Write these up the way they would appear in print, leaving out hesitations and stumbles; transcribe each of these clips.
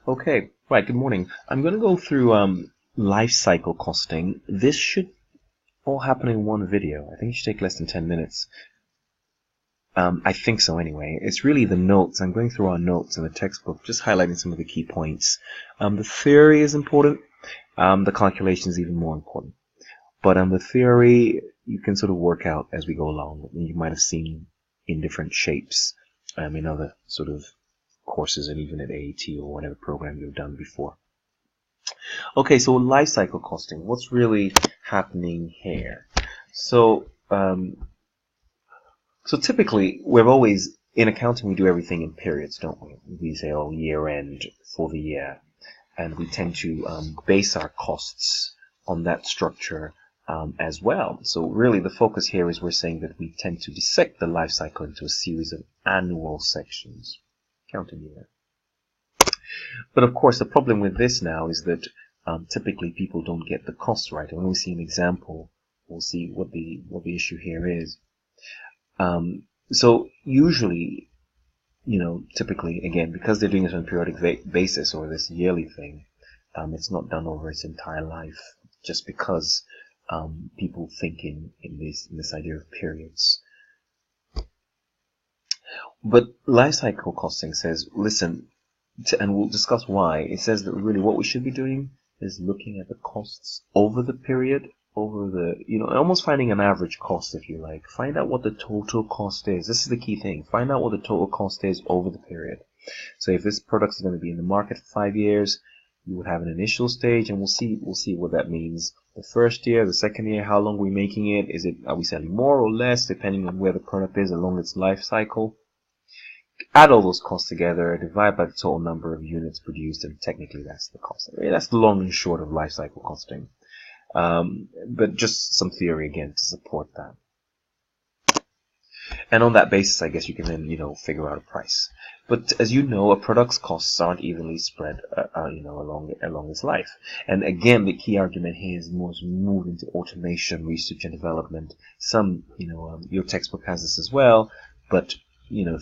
Okay, right, good morning. I'm going to go through life cycle costing. This should all happen in one video. I think it should take less than 10 minutes. I think so anyway. It's really the notes. I'm going through our notes in the textbook, just highlighting some of the key points. The theory is important. The calculation is even more important. But the theory, you can sort of work out as we go along. You might have seen in different shapes in other sort of courses and even at AAT or whatever program you've done before. Okay, so life cycle costing. What's really happening here? So typically, we're always, in accounting, we do everything in periods, don't we? We say, oh, year end for the year. And we tend to base our costs on that structure as well. So really the focus here is we're saying that we tend to dissect the life cycle into a series of annual sections. Counting year. But of course, the problem with this now is that typically people don't get the costs right. And when we see an example, we'll see what the issue here is. So usually, typically, again, because they're doing this on a periodic basis or this yearly thing, it's not done over its entire life, just because people think in this idea of periods. But life cycle costing says, listen, and we'll discuss why. It says that really what we should be doing is looking at the costs over the period, over the, almost finding an average cost, if you like. Find out what the total cost is. This is the key thing. Find out what the total cost is over the period. So if this product is going to be in the market for 5 years, you would have an initial stage, and we'll see what that means. The first year, the second year, how long are we making it? Are we selling more or less, depending on where the product is along its life cycle? Add all those costs together, divide by the total number of units produced, and technically that's the cost. That's the long and short of life cycle costing. But just some theory again to support that. And on that basis, I guess you can then, figure out a price. But as you know, a product's costs aren't evenly spread, along its life. And again, the key argument here is move into automation, research and development. Some, your textbook has this as well, but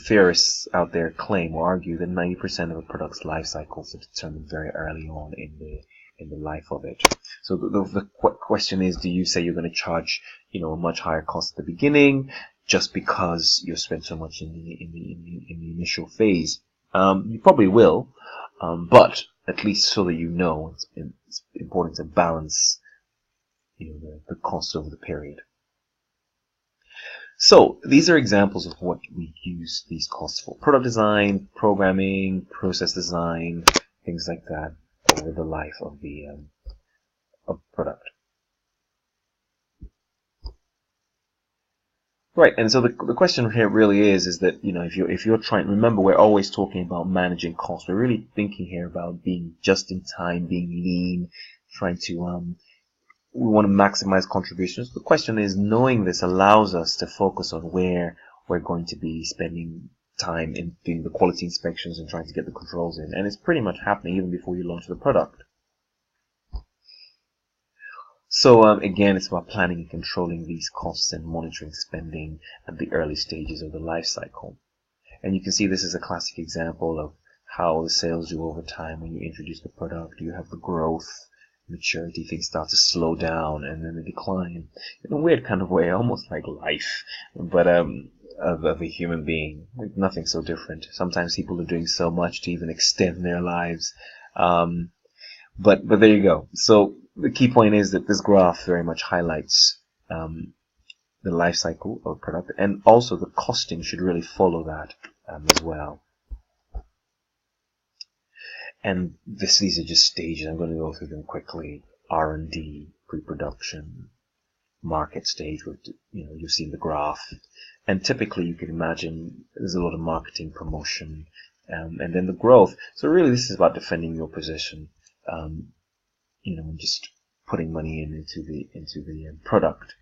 theorists out there claim or argue that 90% of a product's life cycles are determined very early on in the life of it. So the question is, do you say you're going to charge, a much higher cost at the beginning just because you've spent so much in the initial phase? You probably will, but at least so that it's important to balance, the cost over the period. So these are examples of what we use these costs for: product design, programming, process design, things like that over the life of the product. Right, and so the question here really is that if you're trying, remember, we're always talking about managing costs. We're really thinking here about being just in time, being lean, trying to we want to maximize contributions. The question is, knowing this allows us to focus on where we're going to be spending time in doing the quality inspections and trying to get the controls in. And it's pretty much happening even before you launch the product. So again, it's about planning and controlling these costs and monitoring spending at the early stages of the life cycle. And you can see this is a classic example of how the sales do over time when you introduce the product. You have the growth, maturity, things start to slow down and then they decline in a weird kind of way, almost like life, but of a human being. Nothing so different. Sometimes people are doing so much to even extend their lives, but there you go. So the key point is that this graph very much highlights the life cycle of a product, and also the costing should really follow that as well. And these are just stages. I'm going to go through them quickly. R&D, pre-production, market stage, with you've seen the graph. And typically you can imagine there's a lot of marketing, promotion, and then the growth. So really this is about defending your position, and just putting money into the product.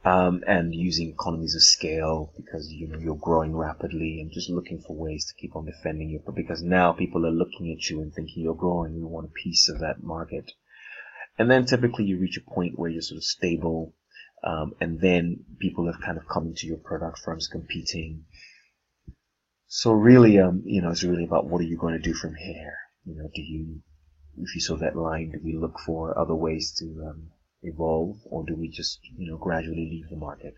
And using economies of scale because you're growing rapidly, and just looking for ways to keep on defending you, because now people are looking at you and thinking you're growing. You want a piece of that market. And then typically you reach a point where you're sort of stable, and then people have kind of come into your product, firms competing. So really, it's really about what are you going to do from here? If you saw that line, do we look for other ways to evolve, or do we just, gradually leave the market?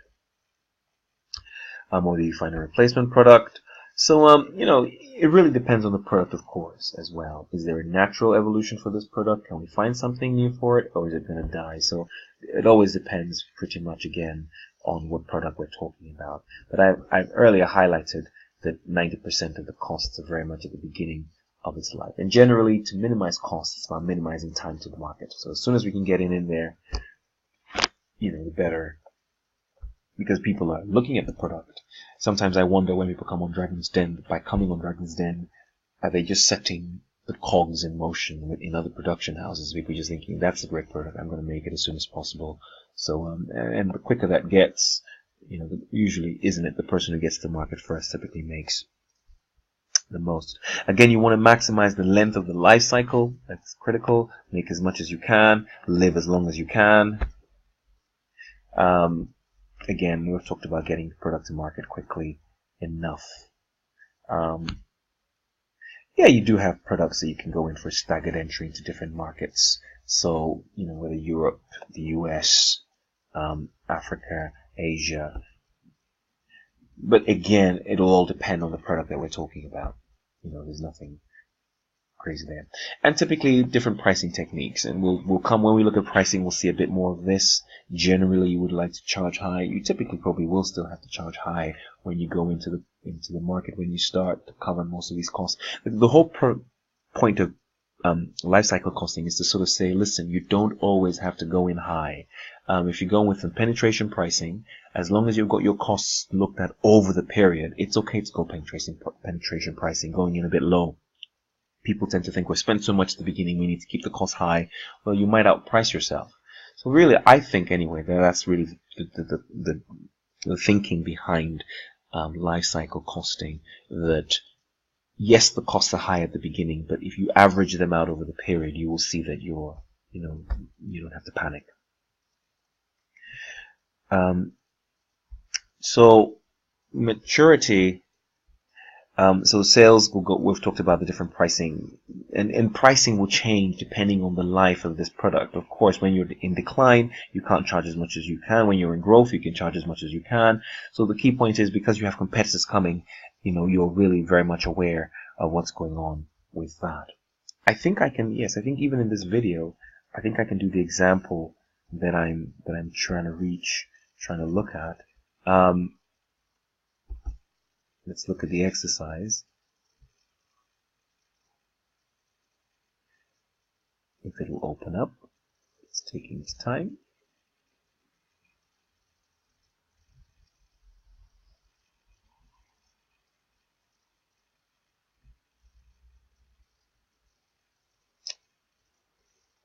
Or do you find a replacement product? So, it really depends on the product, of course, as well. Is there a natural evolution for this product? Can we find something new for it, or is it going to die? So, it always depends pretty much, again, on what product we're talking about. But I've earlier highlighted that 90% of the costs are very much at the beginning of its life. And generally, to minimize costs, it's about minimizing time to the market. So, as soon as we can get in there, the better, because people are looking at the product. Sometimes I wonder when people come on Dragon's Den, by coming on Dragon's Den, are they just setting the cogs in motion in other production houses? People just thinking, that's a great product, I'm going to make it as soon as possible. So, and the quicker that gets, usually, isn't it, the person who gets to the market first typically makes the most. Again, you want to maximize the length of the life cycle. That's critical. Make as much as you can. Live as long as you can. Again, we've talked about getting the product to market quickly enough. Yeah, you do have products that you can go in for staggered entry into different markets. So, whether Europe, the US, Africa, Asia. But again, it'll all depend on the product that we're talking about. There's nothing crazy there. And typically different pricing techniques, and we'll come when we look at pricing, we'll see a bit more of this. Generally, you would like to charge high. You typically probably will still have to charge high when you go into the market, when you start to cover most of these costs. The whole point of lifecycle costing is to sort of say, listen, you don't always have to go in high. If you go with some penetration pricing, as long as you've got your costs looked at over the period, it's okay to go penetration pricing, going in a bit low. People tend to think we spent so much at the beginning, we need to keep the cost high. Well, you might outprice yourself. So really, I think anyway, that's really the thinking behind life cycle costing. That yes, the costs are high at the beginning, but if you average them out over the period, you will see that you don't have to panic. So maturity. So sales will go, we've talked about the different pricing, and pricing will change depending on the life of this product. Of course, when you're in decline, you can't charge as much as you can. When you're in growth, you can charge as much as you can. So the key point is, because you have competitors coming, you're really very much aware of what's going on with that. I think even in this video, I think I can do the example that I'm trying to look at. Let's look at the exercise. If it will open up, it's taking its time.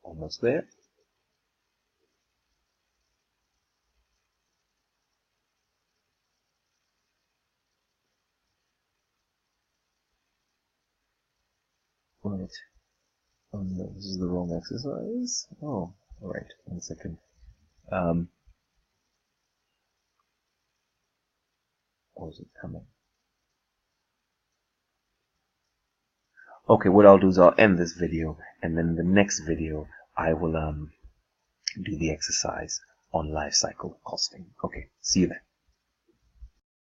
Almost there. Right. Oh no, this is the wrong exercise. Oh, alright, 1 second. Or is it coming? Okay, what I'll do is I'll end this video, and then in the next video I will do the exercise on life cycle costing. Okay, see you then.